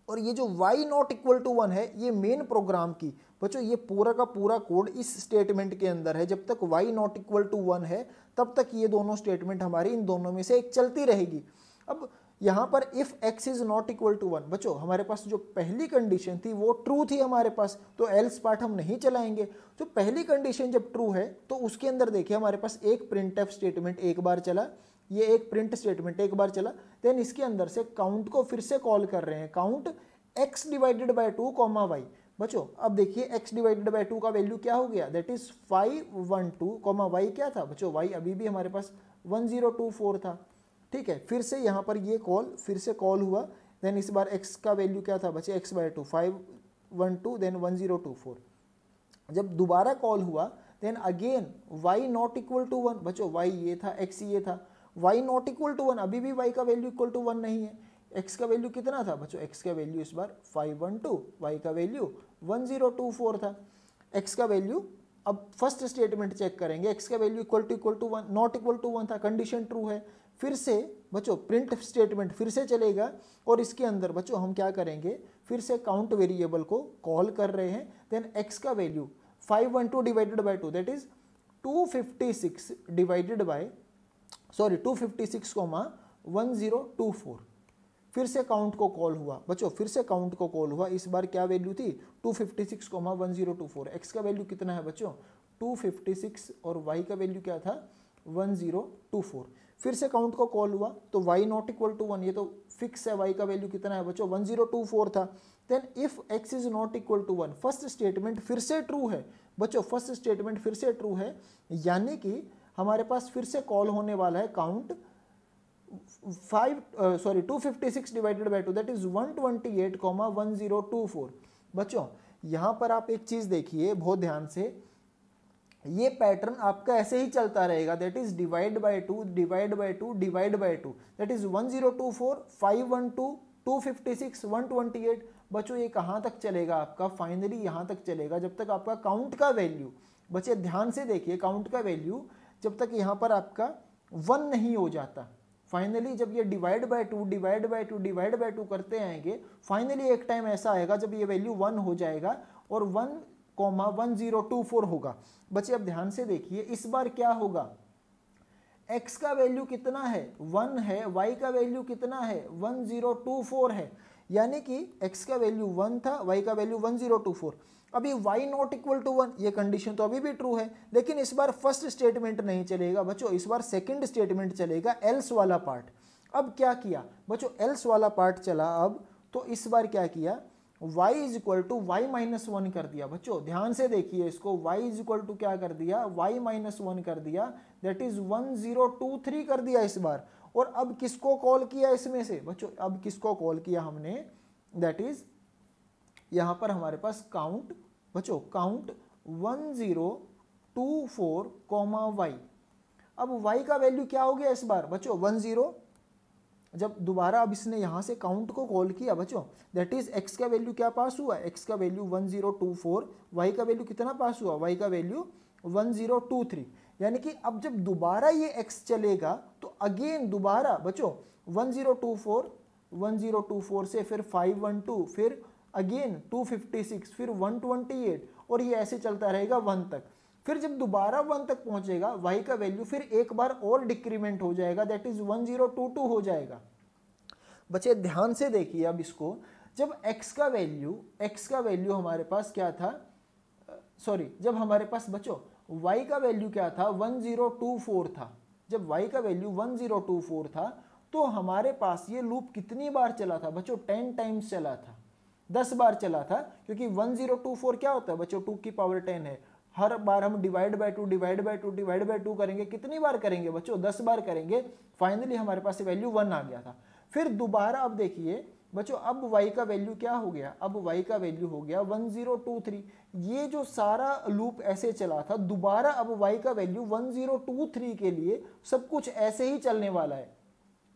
और ये जो y नॉट इक्वल टू 1 है ये मेन प्रोग्राम की, बच्चों ये पूरा का पूरा कोड इस स्टेटमेंट के अंदर है। जब तक y नॉट इक्वल टू 1 है तब तक ये दोनों स्टेटमेंट हमारी इन दोनों में से एक चलती रहेगी। अब यहाँ पर if x is not equal to 1, बच्चों हमारे पास जो पहली कंडीशन थी वो ट्रू थी हमारे पास, तो एल्स पार्ट हम नहीं चलाएंगे। जो पहली कंडीशन जब ट्रू है तो उसके अंदर देखिए हमारे पास एक प्रिंटफ स्टेटमेंट एक बार चला, ये एक प्रिंट स्टेटमेंट एक बार चला, देन इसके अंदर से काउंट को फिर से कॉल कर रहे हैं, count x divided by 2, y। बच्चों अब देखिए x डिवाइडेड बाई 2 का वैल्यू क्या हो गया, दैट इज 512, y क्या था बच्चों, y अभी भी हमारे पास 1024 था, ठीक है। फिर से यहाँ पर ये कॉल फिर से कॉल हुआ, देन इस बार x का वैल्यू क्या था बच्चे, x बाई 2, 512 देन 1024। जब दोबारा कॉल हुआ then again y not equal to 1, बच्चों y ये था, x ये था, y नॉट इक्वल टू 1, अभी भी y का वैल्यू इक्वल टू 1 नहीं है। x का वैल्यू कितना था बच्चों, x का वैल्यू इस बार 512, y का वैल्यू 1024 था। x का वैल्यू अब फर्स्ट स्टेटमेंट चेक करेंगे, x का value equal to 1, not equal to 1 था, कंडीशन ट्रू है। फिर से बच्चों प्रिंट स्टेटमेंट फिर से चलेगा और इसके अंदर बच्चों हम क्या करेंगे, फिर से काउंट वेरिएबल को कॉल कर रहे हैं, देन x का value 512 divided by 2 that is 256 divided by 256, 1024। फिर से काउंट को कॉल हुआ बच्चों, फिर से काउंट को कॉल हुआ, इस बार क्या वैल्यू थी 256, 1024। x का वैल्यू कितना है बच्चों 256 और y का वैल्यू क्या था 1024। फिर से काउंट को कॉल हुआ तो y नॉट इक्वल टू 1, ये तो फिक्स है, y का वैल्यू कितना है बच्चों 1024 था। देन if x is not equal to 1, first statement फिर से ट्रू है बच्चों, फर्स्ट स्टेटमेंट फिर से ट्रू है, यानी कि हमारे पास फिर से कॉल होने वाला है count 256 divided by 2 that is 128, 1024। बच्चों यहाँ पर आप एक चीज देखिए बहुत ध्यान से, ये पैटर्न आपका ऐसे ही चलता रहेगा, that is divide by 2, divide by 2, divide by 2, that is 1024, 512, 256, 128। बच्चों ये कहाँ तक चलेगा आपका, फाइनली यहाँ तक चलेगा जब तक आपका काउंट का वैल्यू, बच्चे ध्यान से देखिए, काउंट का वैल्यू जब तक यहाँ पर आपका 1 नहीं हो जाता। फाइनली जब ये divide by 2, divide by 2, divide by 2 करते आएंगे, फाइनली एक टाइम ऐसा आएगा जब ये वैल्यू 1 हो जाएगा और 1,1024 होगा। बच्चे अब ध्यान से देखिए, इस बार क्या होगा, x का वैल्यू कितना है, 1 है, y का वैल्यू कितना है, 1024 है, यानी कि x का वैल्यू 1 था, y का वैल्यू 1024। अभी y नॉट इक्वल टू 1, ये कंडीशन तो अभी भी ट्रू है, लेकिन इस बार फर्स्ट स्टेटमेंट नहीं चलेगा बच्चों, इस बार सेकंड स्टेटमेंट चलेगा, एल्स वाला पार्ट। अब क्या किया बच्चों, एल्स वाला पार्ट चला अब, तो इस बार क्या किया, y is equal to y minus 1 कर दिया। बच्चों ध्यान से देखिए इसको, y इज इक्वल टू क्या कर दिया, y माइनस 1 कर दिया, दैट इज 1023 कर दिया इस बार। और अब किसको कॉल किया इसमें से बच्चों, अब किसको कॉल किया हमने, दैट इज यहां पर हमारे पास काउंट, बच्चों काउंट 1024 y। अब y का वैल्यू क्या हो गया इस बार बच्चों, 10, जब दोबारा अब इसने यहां से काउंट को कॉल किया बच्चों, दैट इज x का वैल्यू क्या पास हुआ, x का वैल्यू 1024, y का वैल्यू कितना पास हुआ, y का वैल्यू 1023। यानी कि अब जब दोबारा ये x चलेगा तो अगेन दोबारा बच्चों 1024 से फिर 512, फिर अगेन 256, फिर 128, और ये ऐसे चलता रहेगा 1 तक। फिर जब दोबारा 1 तक पहुंचेगा y का वैल्यू फिर एक बार और डिक्रीमेंट हो जाएगा, दैट इज 1022 हो जाएगा। बच्चे ध्यान से देखिए अब इसको, जब x का वैल्यू हमारे पास क्या था, सॉरी जब हमारे पास बच्चों y का वैल्यू क्या था, 1024 था। जब y का वैल्यू 1024 था तो हमारे पास ये लूप कितनी बार चला था बच्चों, 10 टाइम्स चला था, 10 बार चला था, क्योंकि 1024 क्या होता है बच्चों, 2 की पावर 10 है। हर बार हम divide by 2, divide by 2, divide by 2 करेंगे, कितनी बार करेंगे बच्चों, 10 बार करेंगे। फाइनली हमारे पास वैल्यू 1 आ गया था। फिर दोबारा अब देखिए बच्चों, अब y का वैल्यू क्या हो गया, अब y का वैल्यू हो गया 1023। ये जो सारा लूप ऐसे चला था, दोबारा अब y का वैल्यू 1023 के लिए सब कुछ ऐसे ही चलने वाला है।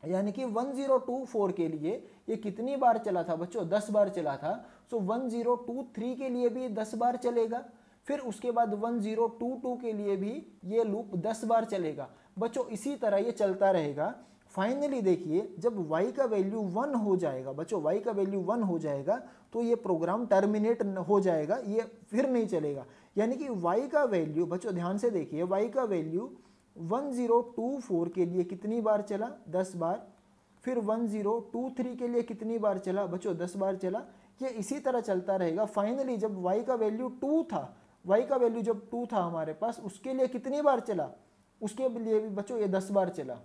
यानी कि 1024 के लिए ये कितनी बार चला था बच्चों, 10 बार चला था। सो 1023 के लिए भी 10 बार चलेगा, फिर उसके बाद 1022 के लिए भी ये लूप 10 बार चलेगा बच्चों, इसी तरह ये चलता रहेगा। फाइनली देखिए जब y का वैल्यू 1 हो जाएगा बच्चों, y का वैल्यू 1 हो जाएगा तो ये प्रोग्राम टर्मिनेट हो जाएगा, ये फिर नहीं चलेगा। यानी कि y का वैल्यू बच्चों ध्यान से देखिए, y का वैल्यू 1024 के लिए कितनी बार चला, 10 बार। फिर 1023 के लिए कितनी बार चला बच्चों, 10 बार चला। ये इसी तरह चलता रहेगा। फाइनली जब y का वैल्यू 2 था, y का वैल्यू जब 2 था हमारे पास, उसके लिए कितनी बार चला, उसके लिए भी बच्चों ये 10 बार चला।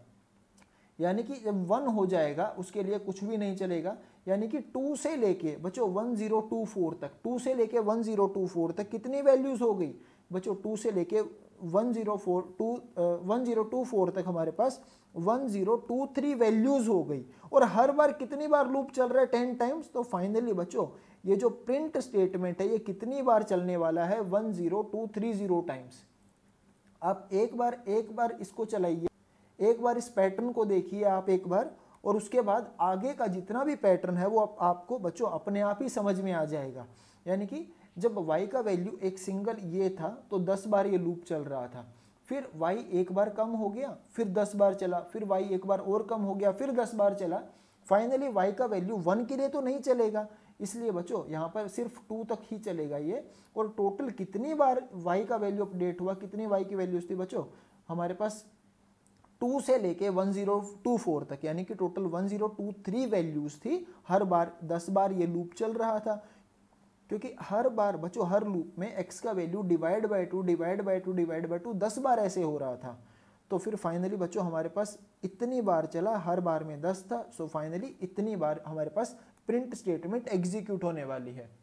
यानी कि जब 1 हो जाएगा उसके लिए कुछ भी नहीं चलेगा। यानी कि 2 से लेके बच्चों 1024 तक, 2 से लेके 1024 तक कितनी वैल्यूज हो गई बच्चों, 2 से लेके 1024 तक हमारे पास 1023 वैल्यूज हो गई। और हर बार कितनी बार लूप चल रहा है, 10 टाइम्स। तो फाइनली बच्चों ये जो प्रिंट स्टेटमेंट है ये कितनी बार चलने वाला है, 10230 टाइम्स। आप एक बार इसको चलाइए, एक बार इस पैटर्न को देखिए आप एक बार, और उसके बाद आगे का जितना भी पैटर्न है वो आपको बच्चों अपने आप ही समझ में आ जाएगा। यानी कि जब y का वैल्यू एक सिंगल ये था तो 10 बार ये लूप चल रहा था, फिर y एक बार कम हो गया, फिर 10 बार चला, फिर y एक बार और कम हो गया, फिर 10 बार चला। फाइनली y का वैल्यू 1 के लिए तो नहीं चलेगा, इसलिए बच्चों यहाँ पर सिर्फ 2 तक ही चलेगा ये। और टोटल कितनी बार y का वैल्यू अपडेट हुआ, कितनी y की वैल्यूज थी बच्चों हमारे पास, 2 से लेके 1024 तक, यानी कि टोटल 1023 वैल्यूज थी। हर बार 10 बार ये लूप चल रहा था, क्योंकि हर बार बच्चों हर लूप में x का value divide by 2, divide by 2, divide by 2 10 बार ऐसे हो रहा था। तो फिर फाइनली बच्चों हमारे पास इतनी बार चला, हर बार में 10 था। सो फाइनली इतनी बार हमारे पास प्रिंट स्टेटमेंट एग्जीक्यूट होने वाली है।